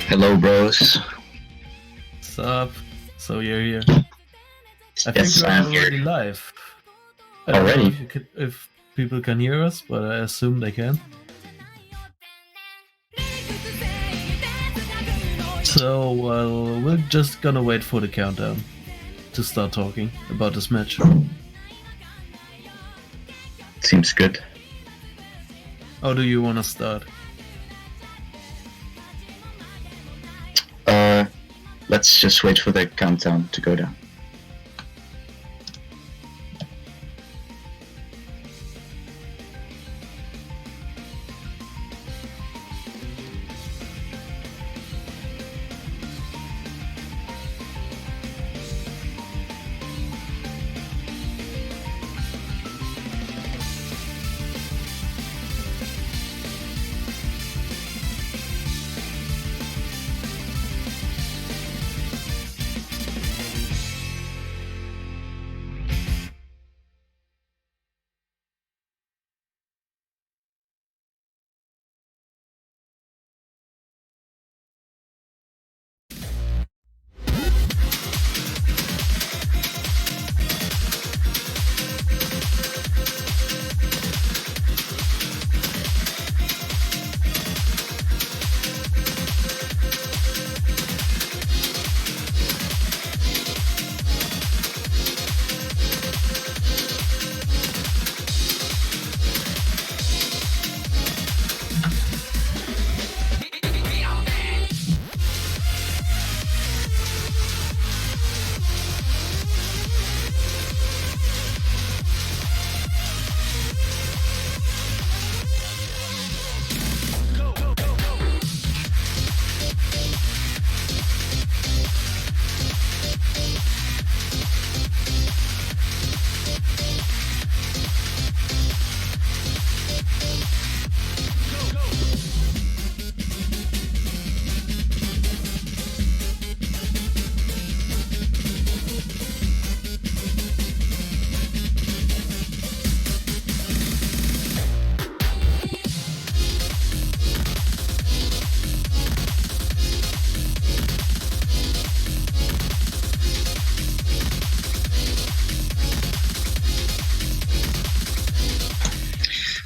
Hello, bros. What's up? So you're here. I think Yes, we're I'm already here live. I don't know already. if people can hear us, but I assume they can. So we're just gonna wait for the countdown to start talking about this match. Seems good. How do you want to start? Let's just wait for the countdown to go down.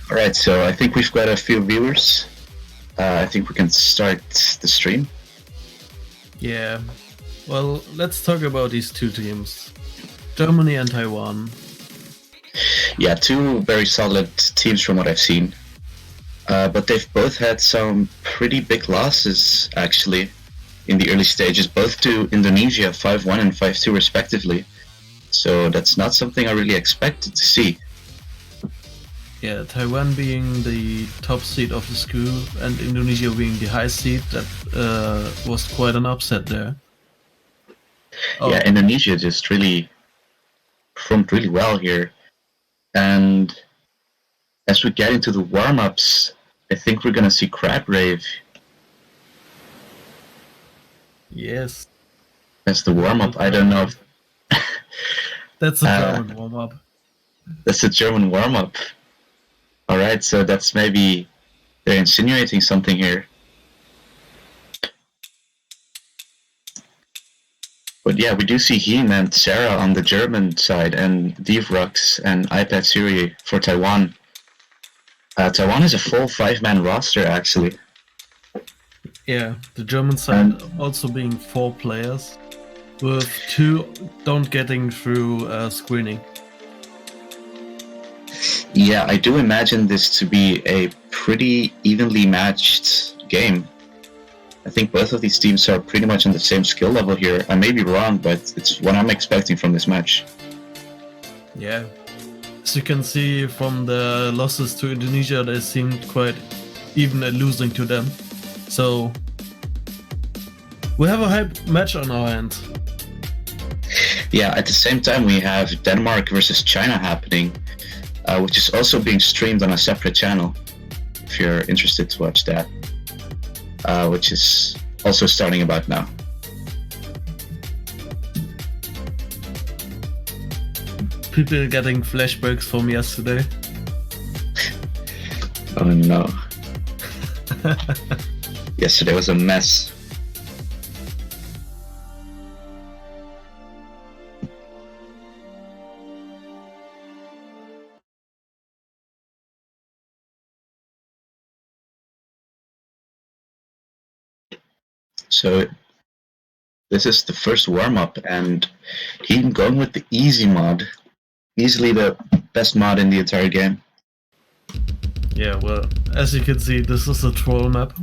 Alright, so I think we've got a few viewers. I think we can start the stream. Yeah. Well, let's talk about these two teams, Germany and Taiwan. Yeah, two very solid teams from what I've seen. But they've both had some pretty big losses, actually, in the early stages, both to Indonesia, 5-1 and 5-2 respectively. So that's not something I really expected to see. Yeah, Taiwan being the top seed of the school and Indonesia being the high seed, that was quite an upset there. Oh. Yeah, Indonesia just really performed really well here. And as we get into the warm-ups, I think we're gonna see Crab Rave. Yes. That's the warm-up. I don't know if that's a German warm-up. That's a German warm-up. Alright, so that's maybe they're insinuating something here. But yeah, we do see him and Sarah on the German side, and Divrux and iPad Siri for Taiwan. Taiwan is a full 5-man roster, actually. Yeah, the German side also being 4 players, with 2 don't getting through screening. Yeah, I do imagine this to be a pretty evenly matched game. I think both of these teams are pretty much on the same skill level here. I may be wrong, but it's what I'm expecting from this match. Yeah. As you can see from the losses to Indonesia, they seemed quite even at losing to them. So we have a hype match on our hands. Yeah, at the same time we have Denmark versus China happening, which is also being streamed on a separate channel, if you're interested to watch that, which is also starting about now. People getting flashbacks from yesterday. Oh no. Yesterday was a mess. So this is the first warm-up, and he's going with the easy mod. Easily the best mod in the entire game. Yeah, well, as you can see, this is a troll map.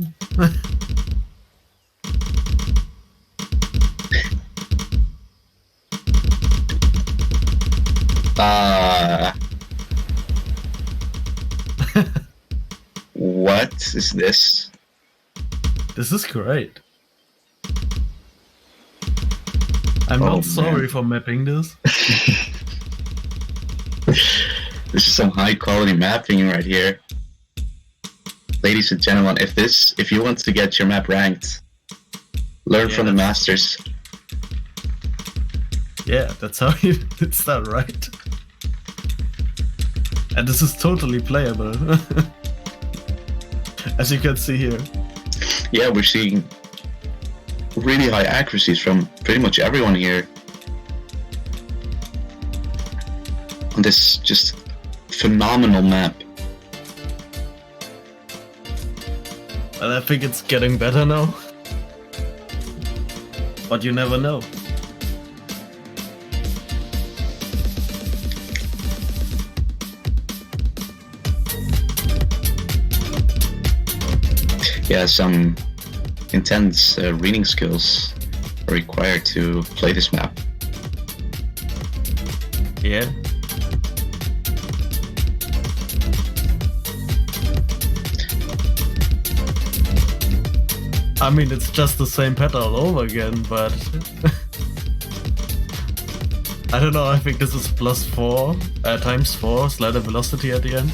What is this? This is great. I'm Oh, not sorry man. for mapping this. This is some high quality mapping right here. Ladies and gentlemen, if you want to get your map ranked, learn from the masters. Yeah, that's how you it's that right. And this is totally playable. As you can see here. Yeah, we're seeing really high accuracies from pretty much everyone here. On this just phenomenal map. Well, I think it's getting better now. But you never know. Yeah, some intense reading skills are required to play this map. Yeah. I mean, it's just the same pattern all over again, but I don't know, I think this is +4 times 4 slider velocity at the end.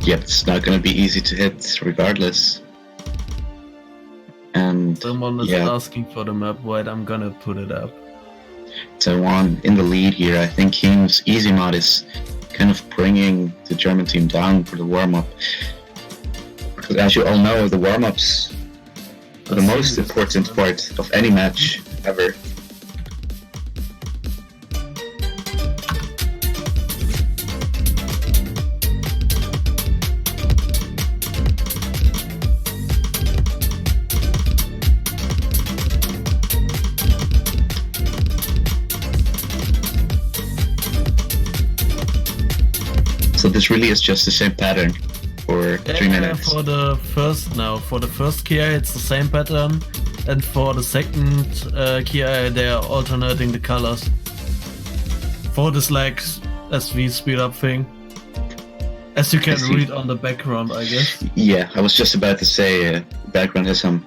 Yep, it's not going to be easy to hit regardless. And someone is asking for the map weight, I'm gonna put it up. Taiwan in the lead here. I think King's easy mod is kind of bringing the German team down for the warm-up. Because as you all know, the warm-ups are the most important part of any match ever. So this really is just the same pattern for 3 minutes. For the first KI it's the same pattern, and for the second KI they are alternating the colors. For this like SV speed up thing. As you can read on the background, I guess. Yeah, I was just about to say background has some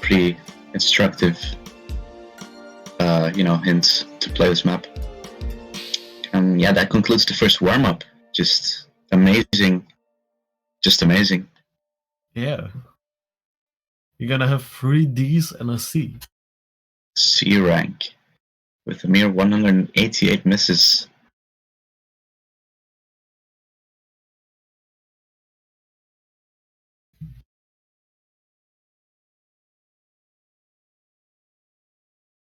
pretty instructive hints to play this map. And yeah, that concludes the first warm-up. Just amazing. Just amazing. Yeah. You're gonna have 3 Ds and a C. C rank. With a mere 188 misses.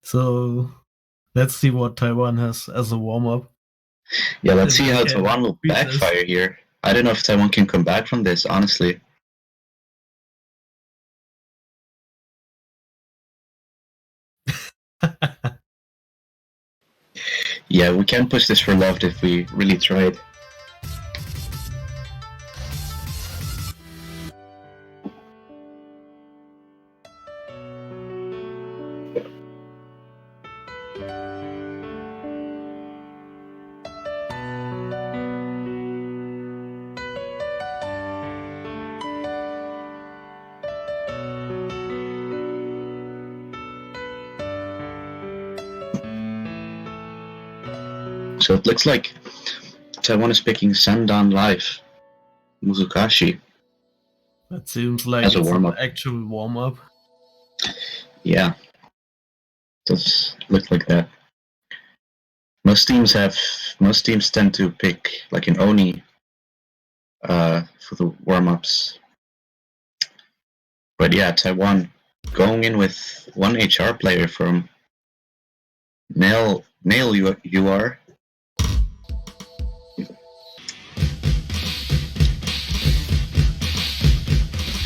So let's see what Taiwan has as a warm-up. Yeah, let's see how Taiwan will backfire here. I don't know if Taiwan can come back from this, honestly. Yeah, we can push this for love if we really tried. So it looks like Taiwan is picking Sandan Live, Muzukashi. That seems like as a it's warm-up. an actual warm-up. Yeah, does look like that. Most teams tend to pick like an Oni for the warm-ups. But yeah, Taiwan going in with one HR player from Nail UR.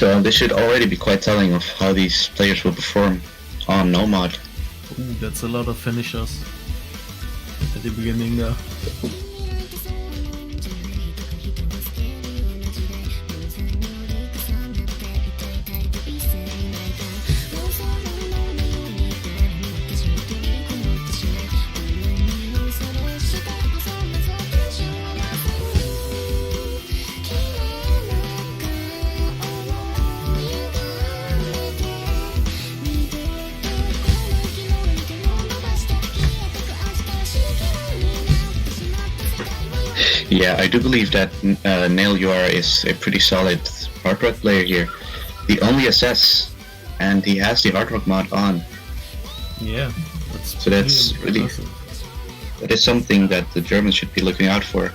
So this should already be quite telling of how these players will perform on no mod. Ooh, that's a lot of finishers at the beginning there. Yeah, I do believe that Nail UR is a pretty solid hard rock player here. The only SS, and he has the hard rock mod on. Yeah, So that's really that is something that the Germans should be looking out for.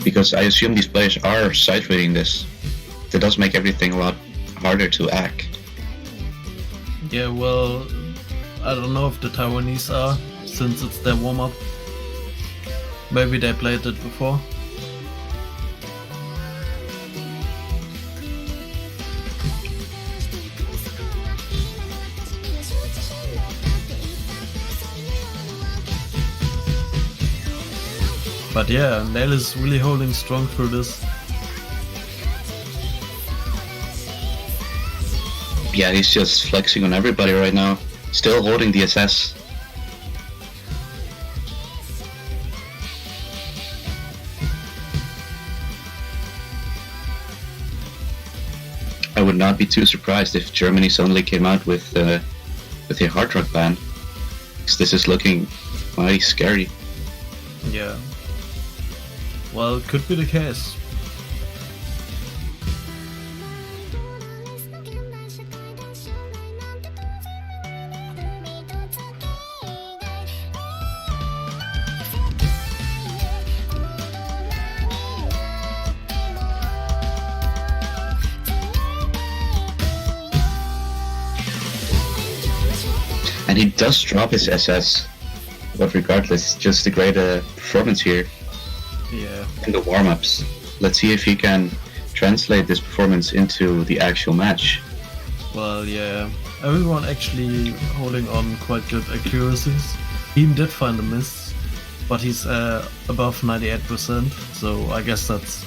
Because I assume these players are sight reading this. That does make everything a lot harder to hack. Yeah, well, I don't know if the Taiwanese are, since it's their warm-up. Maybe they played it before. But yeah, Nail is really holding strong through this. Yeah, he's just flexing on everybody right now. Still holding the SS. I would not be too surprised if Germany suddenly came out with a hard rock ban. Because this is looking mighty scary. Yeah. Well, it could be the case. And he does drop his SS. But regardless, just a great performance here. Yeah. In the warm-ups. Let's see if he can translate this performance into the actual match. Well, yeah. Everyone actually holding on quite good accuracies. He did find a miss, but he's above 98%, so I guess that's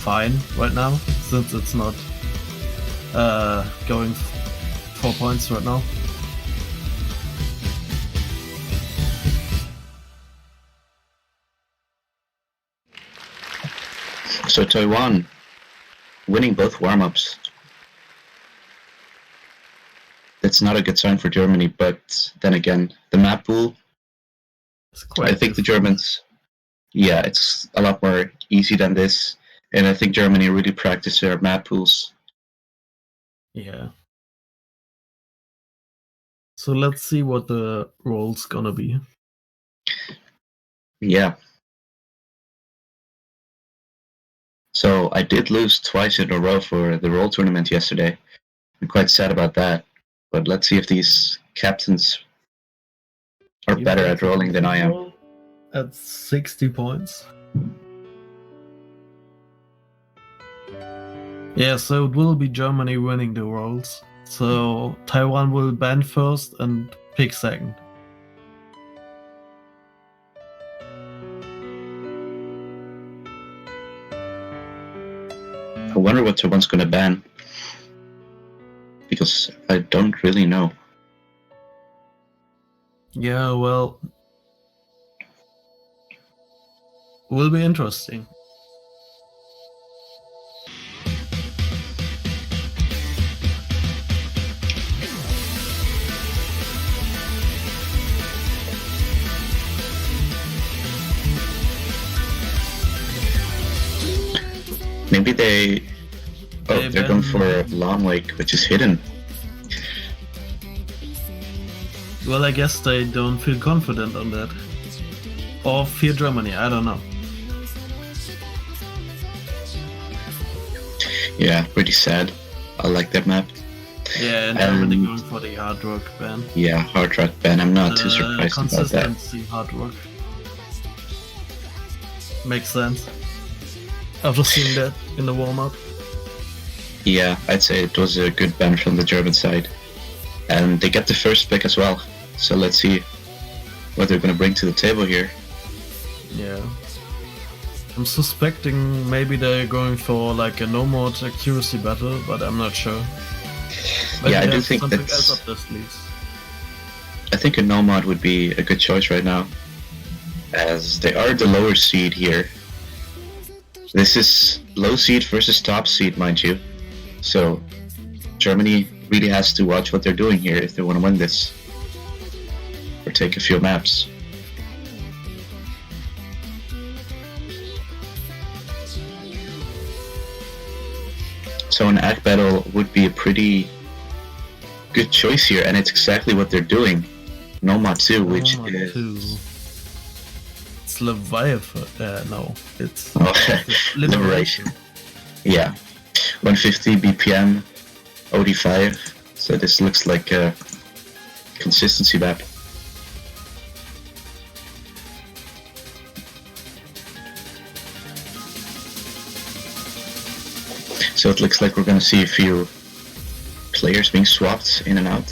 fine right now, since it's not going 4 points right now. So Taiwan winning both warm-ups. That's not a good sign for Germany, but then again, the map pool, I think the Germans, yeah, it's a lot more easy than this, and I think Germany really practiced their map pools. Yeah. So let's see what the role's gonna be. Yeah. So I did lose twice in a row for the role tournament yesterday. I'm quite sad about that. But let's see if these captains are better at rolling than I am. At 60 points. Yeah, so it will be Germany winning the roles. So Taiwan will ban first and pick second. I wonder what Taiwan's gonna ban. Because I don't really know. Yeah, well, will be interesting. Maybe they're going for Long Lake, which is hidden. Well, I guess they don't feel confident on that. Or fear Germany, I don't know. Yeah, pretty sad. I like that map. Yeah, and Germany going for the hard work ban. Yeah, hard rock ban. I'm not too surprised about that. Consistency hard work. Makes sense. After seeing that in the warm-up. Yeah, I'd say it was a good ban from the German side. And they get the first pick as well. So let's see what they're going to bring to the table here. Yeah. I'm suspecting maybe they're going for like a no-mod accuracy battle, but I'm not sure. Maybe yeah, I do have think something that's... else up their sleeves. I think a no-mod would be a good choice right now, as they are the lower seed here. This is low seed versus top seed, mind you. So Germany really has to watch what they're doing here if they want to win this, or take a few maps. So an act battle would be a pretty good choice here, and it's exactly what they're doing. Nomad 2, which Nomad is... 2. It's Leviathan. No, it's Oh, Liberation. Yeah. 150 BPM, OD5. So this looks like a consistency map. So it looks like we're going to see a few players being swapped in and out.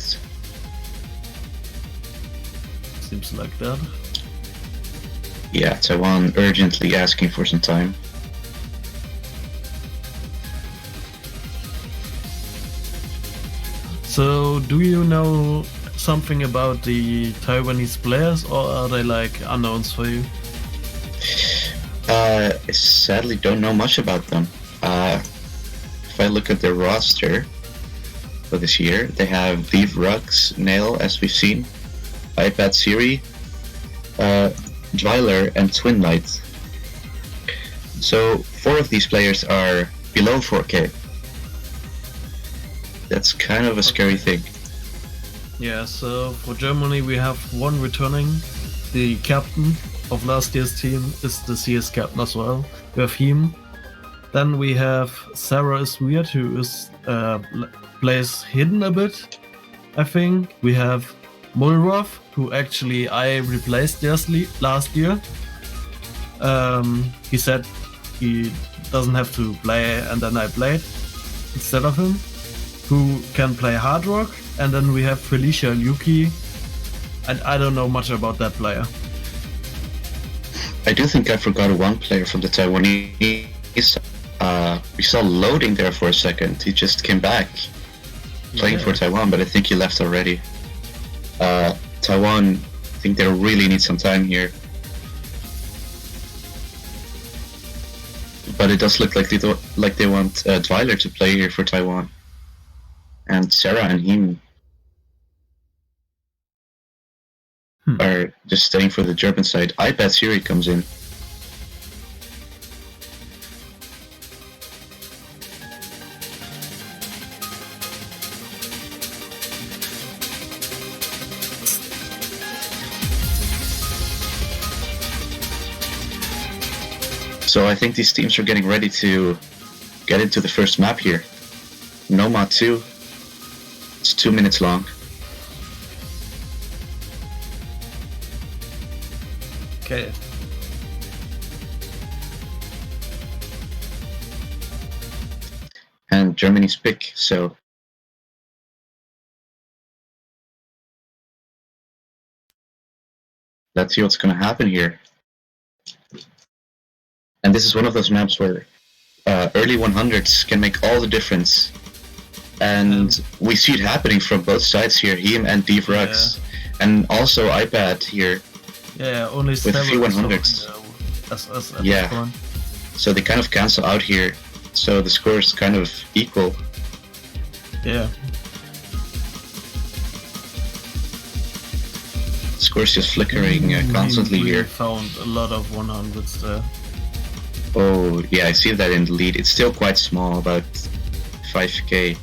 Seems like that. Yeah, Taiwan urgently asking for some time. So, do you know something about the Taiwanese players, or are they like unknowns for you? I sadly don't know much about them. If I look at their roster for this year, they have Vive Rux, Nail, as we've seen, iPad Siri, Dweiler, and Twin Light. So 4 of these players are below 4K. That's kind of a scary thing. Yeah, so for Germany we have one returning. The captain of last year's team is the CS captain as well. We have him. Then we have Sarah is weird, who is plays hidden a bit, I think. We have Mulroth, who actually I replaced last year. He said he doesn't have to play, and then I played instead of him, who can play hard rock. And then we have Felicia Yuki, and I don't know much about that player. I do think I forgot one player from the Taiwanese. We saw Loading there for a second. He just came back playing for Taiwan, but I think he left already. Taiwan, I think they really need some time here. But it does look like they want Dweiler to play here for Taiwan. And Sarah and him are just staying for the German side. iPad Siri comes in. So I think these teams are getting ready to get into the first map here. Nomad 2. It's 2 minutes long. Okay. And Germany's pick, so let's see what's gonna happen here. And this is one of those maps where early 100s can make all the difference. And we see it happening from both sides here, him and Deep Rux. And also iPad here. Yeah, only with a few 100s. Yeah. So they kind of cancel out here. So the score is kind of equal. Yeah. Score's just flickering constantly here. Found a lot of 100s there. Oh, yeah, I see that in the lead. It's still quite small, about 5k.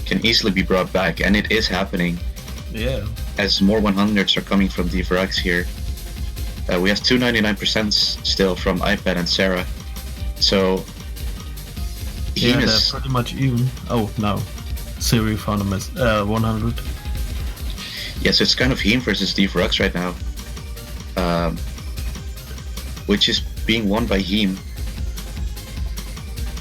Can easily be brought back, and it is happening. Yeah. As more 100s are coming from the Vrux here. We have 299% still from iPad and Sarah. So Yeah, Heem they're is pretty much even. Oh, no. Siri found a miss. 100. so it's kind of Heem versus Steve Rux right now, which is being won by Heem.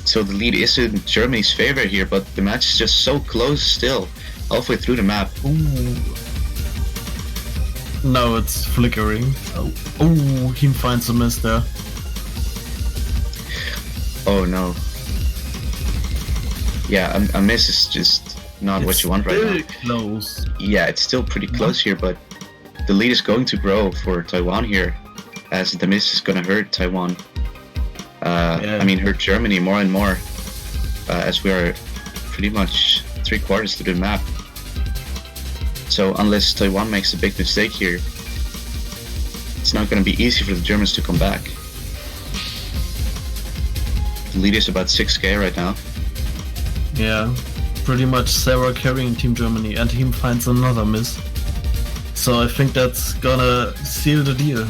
So the lead is in Germany's favor here, but the match is just so close still, halfway through the map. Ooh. No, it's flickering. Oh, he finds a miss there. Oh no. Yeah, a miss is just not what you want right now. Close. Yeah, it's still pretty close here, but the lead is going to grow for Taiwan here, as the miss is going to hurt Taiwan. I mean, hurt Germany more and more, as we are pretty much 3/4 through the map. So unless Taiwan makes a big mistake here, it's not going to be easy for the Germans to come back. The lead is about 6k right now. Yeah, pretty much Sarah carrying Team Germany, and he finds another miss. So I think that's gonna seal the deal.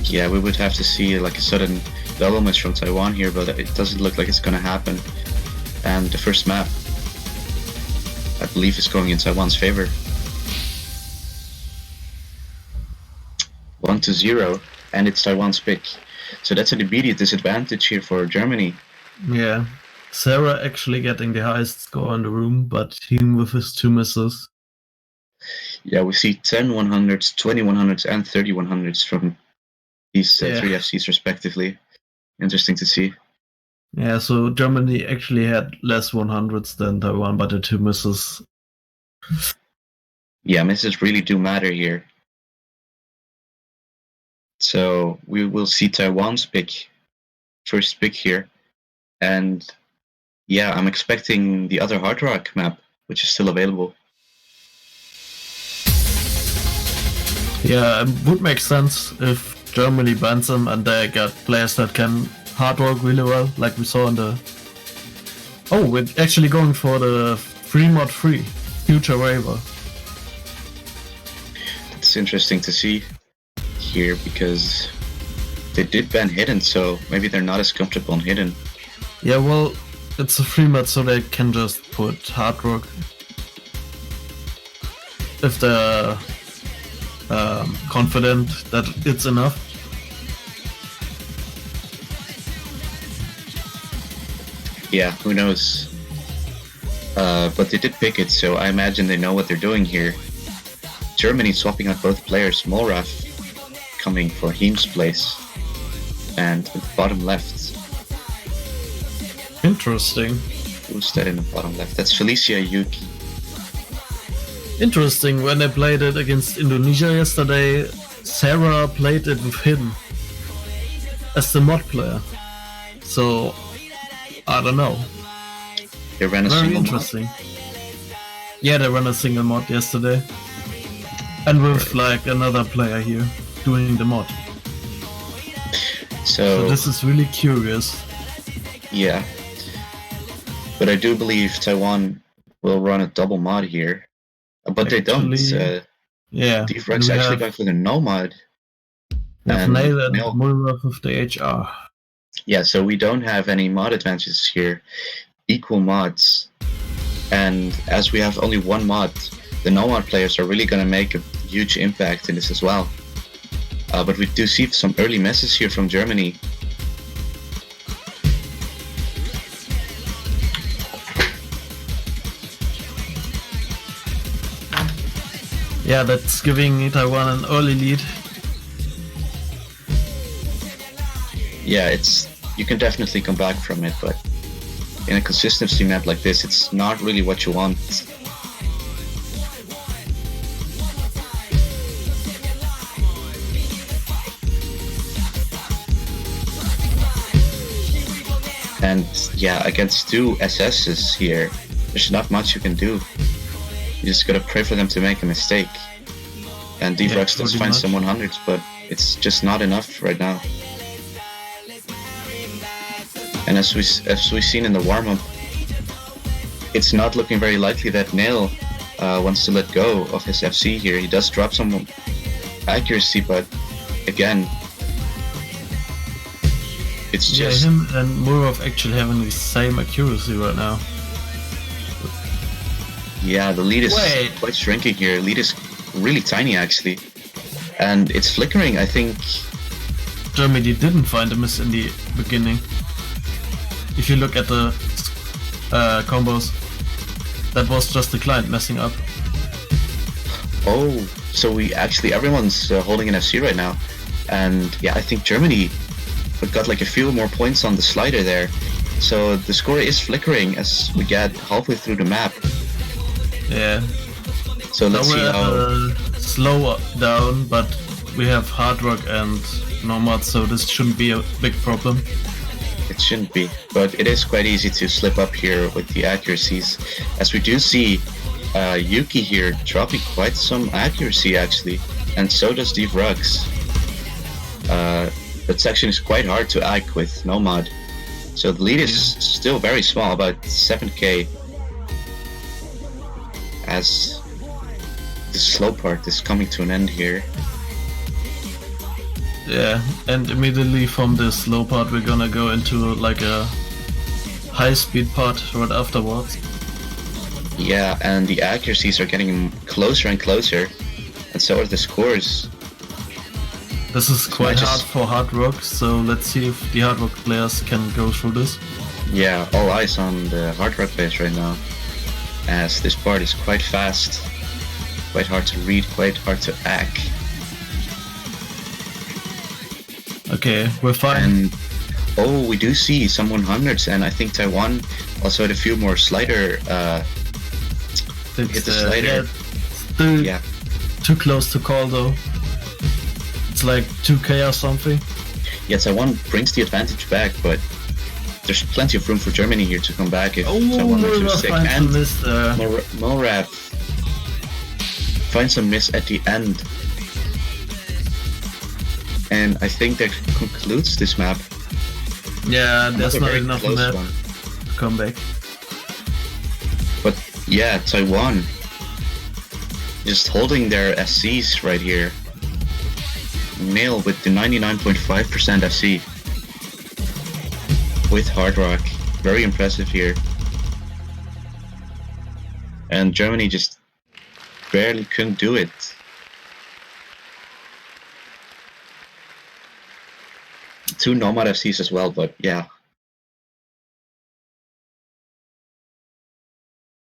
Yeah, we would have to see like a sudden double miss from Taiwan here, but it doesn't look like it's gonna happen. And the first map, I believe, is going in Taiwan's favor. 1-0, and it's Taiwan's pick. So that's an immediate disadvantage here for Germany. Yeah, Sarah actually getting the highest score in the room, but him with his 2 misses. Yeah, we see 10 100s, 20 100s, and 30 100s from these 3 FCs respectively. Interesting to see. Yeah, so Germany actually had less 100s than Taiwan, but the 2 misses. Yeah, misses really do matter here. So we will see Taiwan's pick, first pick here. And yeah, I'm expecting the other Hard Rock map, which is still available. Yeah, it would make sense if Germany bans them and they got players that can hard work really well, like we saw in the... Oh, we're actually going for the 3-mod-3 future waiver. It's interesting to see here because they did ban Hidden, so maybe they're not as comfortable on Hidden. Yeah, well, it's a 3-mod, so they can just put hard work if they're confident that it's enough. Yeah, who knows? But they did pick it, so I imagine they know what they're doing here. Germany swapping out both players, Molraf coming for Heem's place, and at the bottom left. Interesting. Who's that in the bottom left? That's Felicia Yuki. Interesting, when I played it against Indonesia yesterday, Sarah played it with him as the mod player. So, I don't know. They ran a Very single interesting. Yeah, they ran a single mod yesterday. And with like another player here doing the mod. So this is really curious. Yeah. But I do believe Taiwan will run a double mod here. But they don't. Yeah. Defrex actually going for the no mod. And Nail and Mulroth with the HR. Yeah, so we don't have any mod advantages here. Equal mods. And as we have only one mod, the no mod players are really going to make a huge impact in this as well. But we do see some early misses here from Germany. Yeah, that's giving Taiwan an early lead. Yeah, you can definitely come back from it, but in a consistency map like this, it's not really what you want. And yeah, against 2 SSs here, there's not much you can do. You just gotta pray for them to make a mistake. And Defrex does find some 100s, but it's just not enough right now. And as we've seen in the warm-up, it's not looking very likely that Nail wants to let go of his FC here. He does drop some accuracy, but again, It's Yeah, just him and Murov actually having the same accuracy right now. yeah, the lead is Wait. quite shrinking here. Lead is really tiny actually, and it's flickering. I think Germany didn't find a miss in the beginning. If you look at the combos, that was just the client messing up. oh, so we actually everyone's holding an FC right now, and yeah, I think Germany got like a few more points on the slider there. So the score is flickering as we get halfway through the map. Yeah. So let's Now see we're at how. a slow down, but we have Hard Rock and Nomad, so this shouldn't be a big problem. It shouldn't be, but it is quite easy to slip up here with the accuracies, as we do see Yuki here dropping quite some accuracy actually, and so does Steve Ruggs. That section is quite hard to ag with Nomad, so the lead is still very small, about 7k, as the slow part is coming to an end here. Yeah, and immediately from the slow part we're gonna go into like a high speed part right afterwards. Yeah, and the accuracies are getting closer and closer, and so are the scores. This is quite Matches- hard for Hard Rock, so let's see if the Hard Rock players can go through this. Yeah, all eyes on the hard rock base right now, as this part is quite fast, quite hard to read, quite hard to hack. Okay, we're fine. And oh, we do see some 100s, and I think Taiwan also had a few more slider. Hit the slider. Yeah, still Yeah, too close to call though. It's like 2k or something. yeah, Taiwan brings the advantage back, but there's plenty of room for Germany here to come back if Taiwan were too sick. And Morav finds a miss at the end. And I think that concludes this map. Yeah, there's Another not very enough close map one. to come back. But yeah, Taiwan just holding their SCs right here. Nail with the 99.5% SC with Hard Rock. Very impressive here. And Germany just barely couldn't do it. Two Nomad FCs as well, but yeah.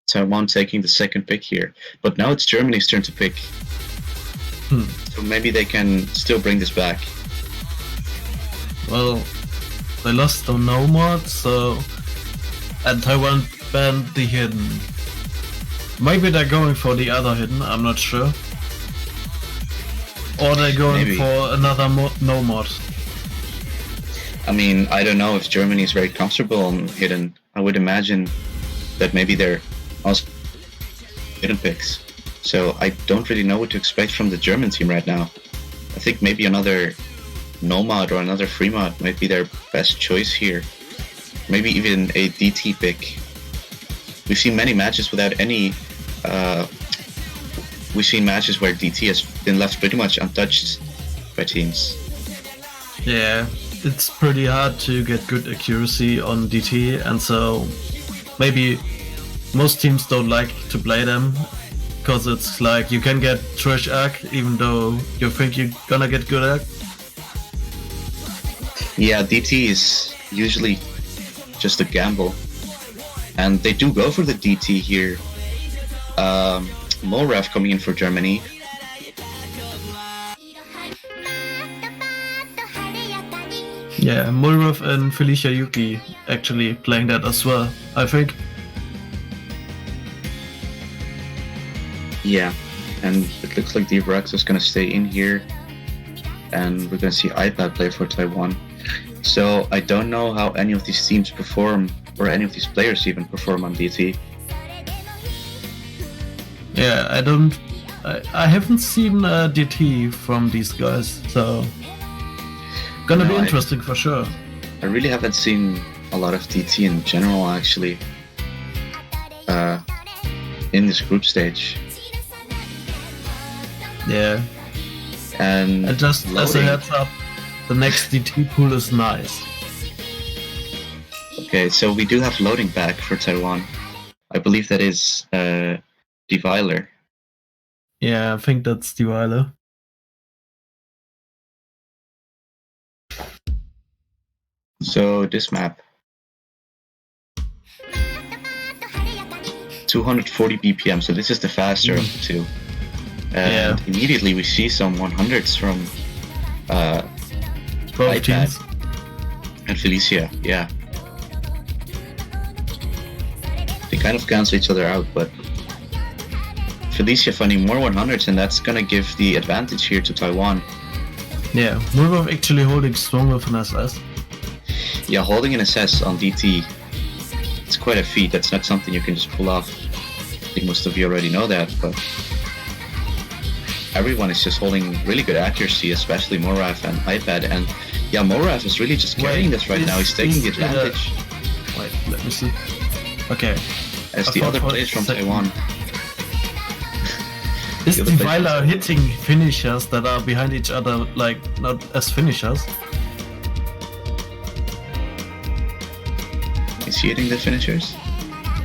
Taiwan taking the second pick here. But now it's Germany's turn to pick. So maybe they can still bring this back. Well, they lost the Nomad, so... And Taiwan banned the hidden. Maybe they're going for the other hidden, I'm not sure. Or they're going Maybe. for another Nomad. I mean, I don't know if Germany is very comfortable on hidden. I would imagine that maybe they're also hidden picks. So I don't really know what to expect from the German team right now. I think maybe another Nomad or another Fremod might be their best choice here. Maybe even a DT pick. We've seen many matches without any... we've seen matches where DT has been left pretty much untouched by teams. Yeah, it's pretty hard to get good accuracy on DT, and so maybe most teams don't like to play them, because it's like you can get trash arc even though you think you're gonna get good arc. Yeah, DT is usually just a gamble, and they do go for the DT here. Morav coming in for Germany. Yeah, Mulrov and Felicia Yuki actually playing that as well, I think. Yeah, and it looks like the Rex is gonna stay in here, and we're gonna see iPad play for Taiwan. So I don't know how any of these teams perform, or any of these players even perform on DT. Yeah, I haven't seen DT from these guys, so gonna be interesting for sure. I really haven't seen a lot of DT in general actually in this group stage. Yeah. And just as a loading. heads up, the next DT pool is nice. Okay, so we do have loading back for Taiwan. I believe that is Deviler. Yeah, I think that's Delilah. So this map, 240 BPM. So this is the faster of the two. And immediately we see some 100s from Both iPad teams. and Felicia. Yeah, they kind of cancel each other out, but Felicia finding more 100s, and that's gonna give the advantage here to Taiwan. Yeah, Murov actually holding strong with an SS. Yeah, holding an SS on DT, it's quite a feat. That's not something you can just pull off. I think most of you already know that, but everyone is just holding really good accuracy, especially Moraf and iPad. And yeah, Moraf is really just carrying this right now. He's taking the advantage. Wait, let me see. Okay. As the other players from Taiwan. Is Deviler hitting finishers that are behind each other, like, not as finishers? Is he hitting the finishers?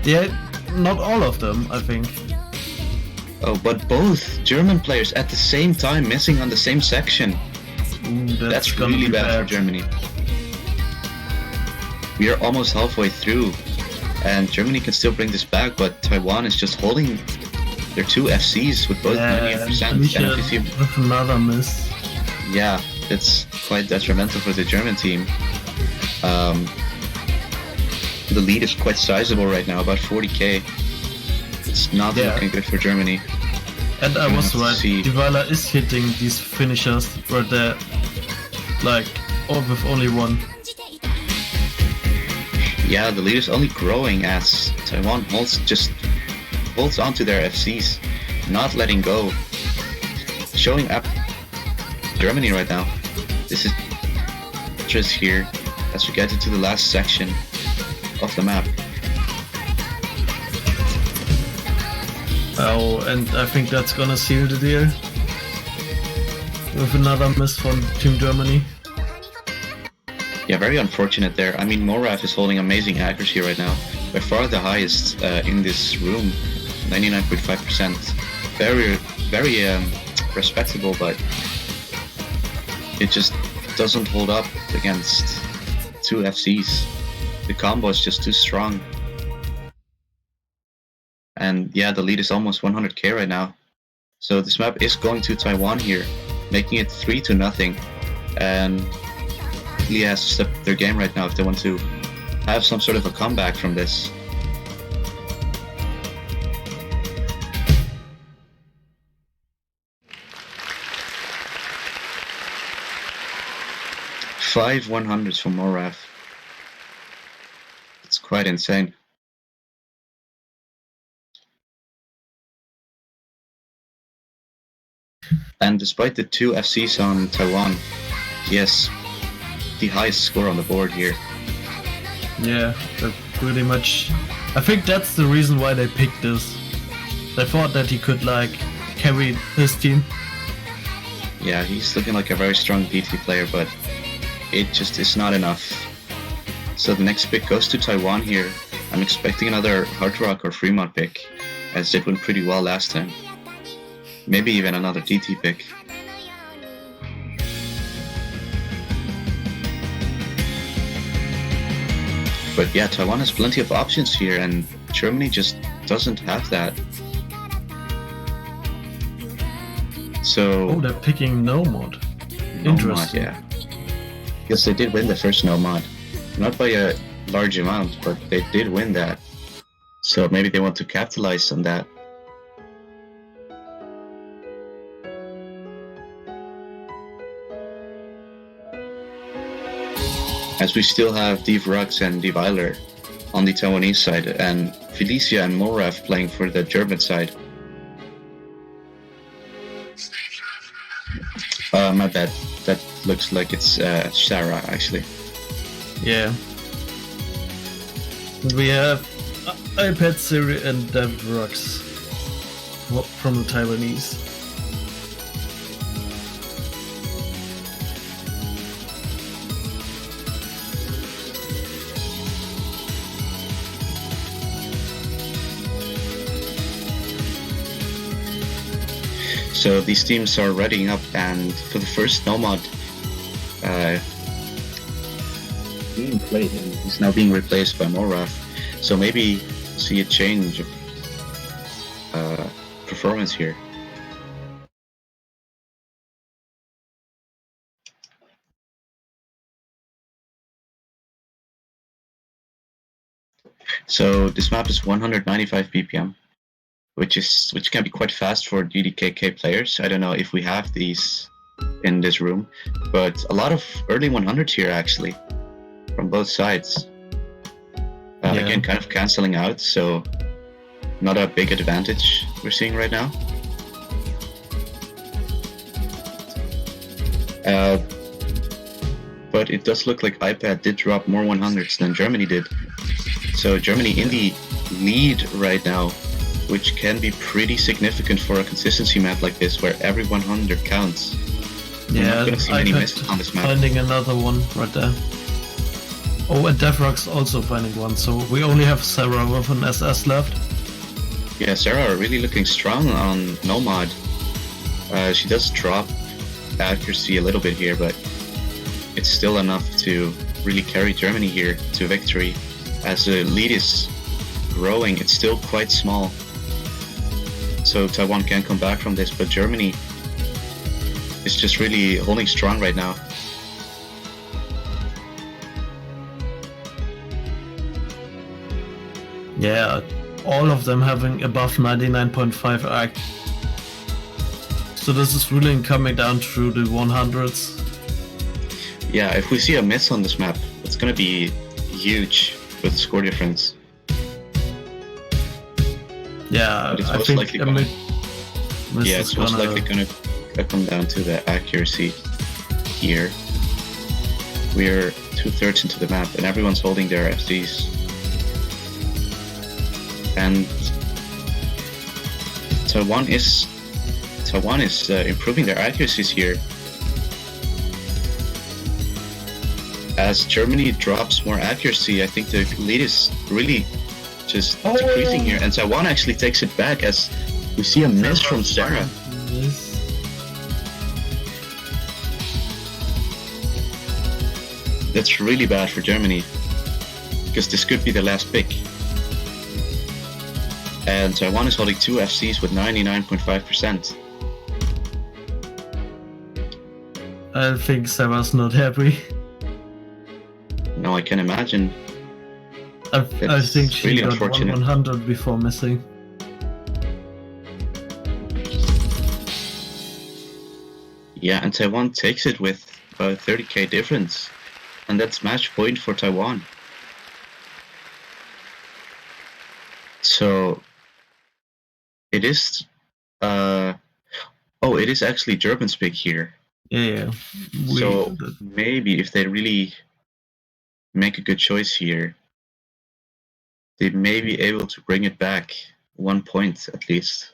Yeah, not all of them, I think. Oh, but both German players at the same time missing on the same section. Ooh, that's really bad for Germany. We are almost halfway through, and Germany can still bring this back, but Taiwan is just holding their two FCs with both 98% and 50. With another miss. Yeah, it's quite detrimental for the German team. The lead is quite sizable right now, about 40k. It's not looking good for Germany. And I was right, Deviler is hitting these finishers where they're like with only one. Yeah, the lead is only growing as Taiwan holds on to their FCs, not letting go. Showing up Germany right now. This is just here as we get into the last section of the map. Oh, and I think that's gonna seal the deal. With another miss from Team Germany. Yeah, very unfortunate there. I mean, Moraf is holding amazing accuracy right now. By far the highest in this room, 99.5%. Very respectable, but it just doesn't hold up against two FCs. The combo is just too strong. And yeah, the lead is almost 100k right now. So this map is going to Taiwan here, making it 3-0. And Lee has to step their game right now if they want to have some sort of a comeback from this. Five 100s from Moraf. It's quite insane. And despite the two FCs on Taiwan, he has the highest score on the board here. Yeah, pretty much. I think that's the reason why they picked this. They thought that he could like carry his team. Yeah, he's looking like a very strong DT player, but it just is not enough. So the next pick goes to Taiwan here. I'm expecting another Hard Rock or Fremont pick, as it went pretty well last time. Maybe even another DT pick. But yeah, Taiwan has plenty of options here, and Germany just doesn't have that. So... Oh, they're picking no mod. Interesting. Yeah. Because they did win the first no mod. Not by a large amount, but they did win that. So maybe they want to capitalize on that. As we still have Div Rux and Deviler on the Taiwanese side, and Felicia and Moraf playing for the German side. My bad. That looks like it's Sarah, actually. Yeah. We have iPad Siri and Div Rux from the Taiwanese. So these teams are readying up, and for the first Nomad, being played, and he's now being replaced by Moraf. So maybe see a change of performance here. So this map is 195 BPM, which can be quite fast for GDKK players. I don't know if we have these in this room, but a lot of early 100s here actually, from both sides. Again, kind of canceling out, so not a big advantage we're seeing right now. But it does look like iPad did drop more 100s than Germany did. So Germany in the lead right now, which can be pretty significant for a consistency map like this, where every 100 counts. Yeah, I'm not gonna see many misses on this map. Finding another one right there. Oh, and Devrock's also finding one, so we only have Sarah with an SS left. Yeah, Sarah really looking strong on Nomad. She does drop accuracy a little bit here, but it's still enough to really carry Germany here to victory. As the lead is growing, it's still quite small. So Taiwan can come back from this, but Germany is just really holding strong right now. Yeah, all of them having above 99.5 arc. So this is really coming down through the 100s. Yeah, if we see a miss on this map, it's gonna be huge with the score difference. Yeah, but it's I most think likely gonna, yeah, it's most likely gonna come down to the accuracy here. We're 2/3 into the map, and everyone's holding their FCs. And Taiwan is improving their accuracies here. As Germany drops more accuracy, I think the lead is really just decreasing here, and Taiwan actually takes it back as we see a miss from Sarah. Yes. That's really bad for Germany, because this could be the last pick. And Taiwan is holding 2 FCs with 99.5%. I think Sarah's not happy. No, I can imagine. I think she really got unfortunate. 100 before missing. Yeah, and Taiwan takes it with about 30k difference. And that's match point for Taiwan. So it is it is actually German speak here. Yeah. So maybe if they really make a good choice here, they may be able to bring it back 1 point at least.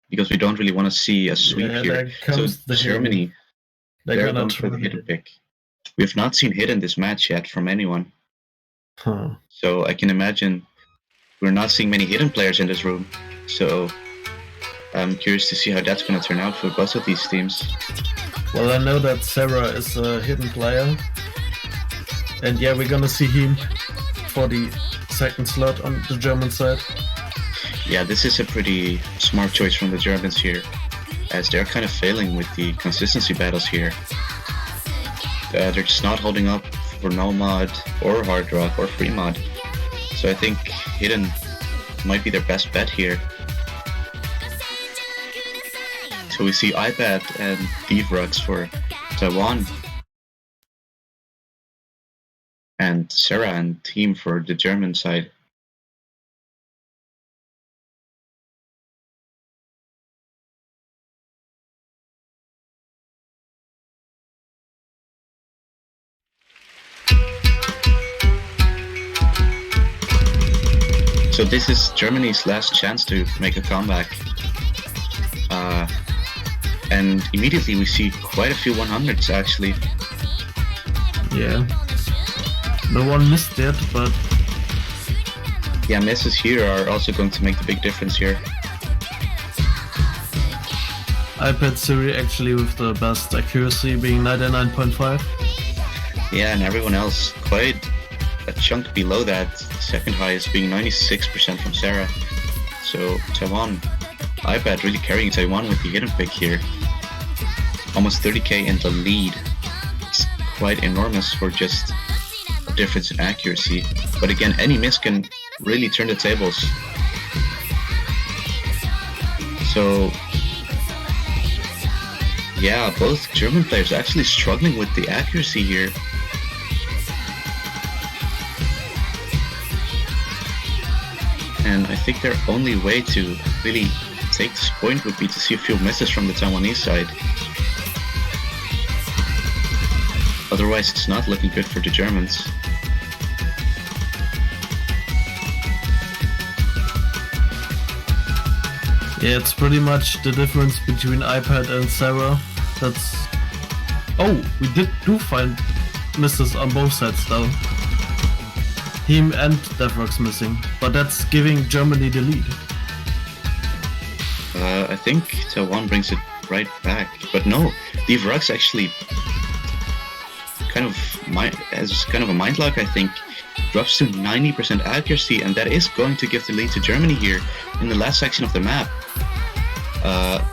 Because we don't really want to see a sweep here. So Germany, they're going for the hidden pick. We have not seen hidden this match yet from anyone. Huh. So I can imagine we're not seeing many hidden players in this room. So I'm curious to see how that's going to turn out for both of these teams. Well, I know that Sarah is a hidden player. And yeah, we're gonna see him for the second slot on the German side. Yeah, this is a pretty smart choice from the Germans here, as they're kind of failing with the consistency battles here. They're just not holding up for no mod or hard rock or free mod. So I think hidden might be their best bet here. So we see iPad and Devrox for Taiwan, and Sarah and team for the German side. So this is Germany's last chance to make a comeback. And immediately we see quite a few 100s actually. Yeah. No one missed it, but yeah, misses here are also going to make the big difference here. iPad Siri actually with the best accuracy being 99.5. Yeah, and everyone else quite a chunk below that. Second highest being 96% from Sarah. So Taiwan, iPad really carrying Taiwan with the hidden pick here. Almost 30k in the lead. It's quite enormous for just a difference in accuracy. But again, any miss can really turn the tables. So yeah, both German players actually struggling with the accuracy here. And I think their only way to really take this point would be to see a few misses from the Taiwanese side. Otherwise, it's not looking good for the Germans. Yeah, it's pretty much the difference between iPad and Sarah. That's... Oh, we do find misses on both sides though. Him and Devrock's missing, but that's giving Germany the lead. I think Taiwan brings it right back, but no, Devrock's actually as kind of a mind lock, I think, drops to 90% accuracy, and that is going to give the lead to Germany here in the last section of the map.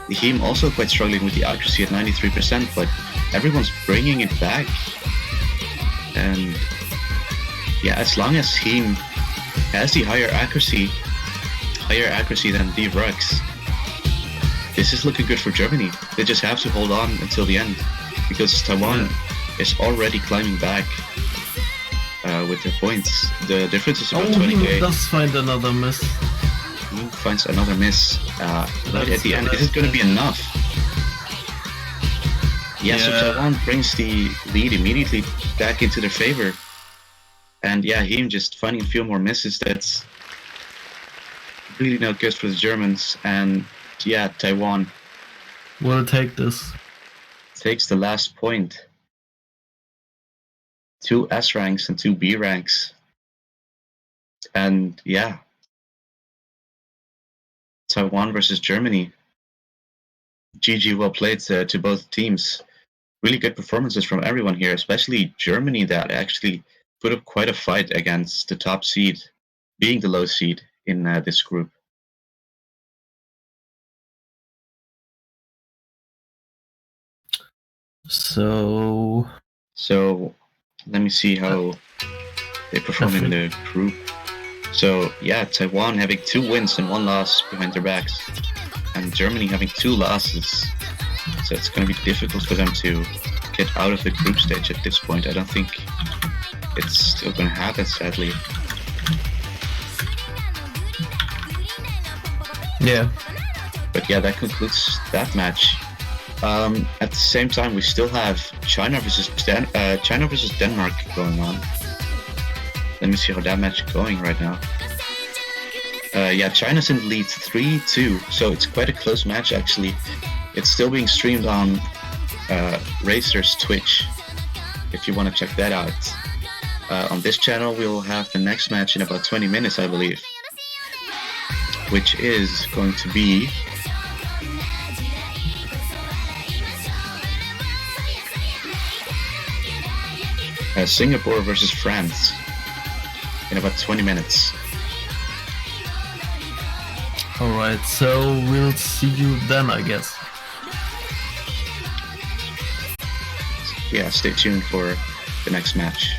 Him also quite struggling with the accuracy at 93%, but everyone's bringing it back. And yeah, as long as Him has the higher accuracy than Devrock's, this is looking good for Germany. They just have to hold on until the end, because Taiwan is already climbing back with their points. The difference is about 20k. He does find another miss. He finds another miss right at the end. Is it going to be enough? Yeah, so Taiwan brings the lead immediately back into their favor. And yeah, him just finding a few more misses, that's really not good for the Germans. And yeah, Taiwan will take this. Takes the last point. 2 S ranks and 2 B ranks. And yeah, Taiwan versus Germany. GG, well played to both teams. Really good performances from everyone here, especially Germany, that actually put up quite a fight against the top seed, being the low seed in this group. So let me see how they perform in the group. So yeah, Taiwan having 2 wins and 1 loss behind their backs, and Germany having 2 losses. So it's going to be difficult for them to get out of the group stage at this point. I don't think it's still going to happen, sadly. Yeah. But yeah, that concludes that match. At the same time, we still have China versus Denmark going on. Let me see how that match is going right now. Yeah, China's in the lead 3-2, so it's quite a close match actually. It's still being streamed on Racer's Twitch, if you want to check that out. On this channel, we'll have the next match in about 20 minutes, I believe, which is going to be Singapore versus France in about 20 minutes. Alright, so we'll see you then, I guess. Yeah, stay tuned for the next match.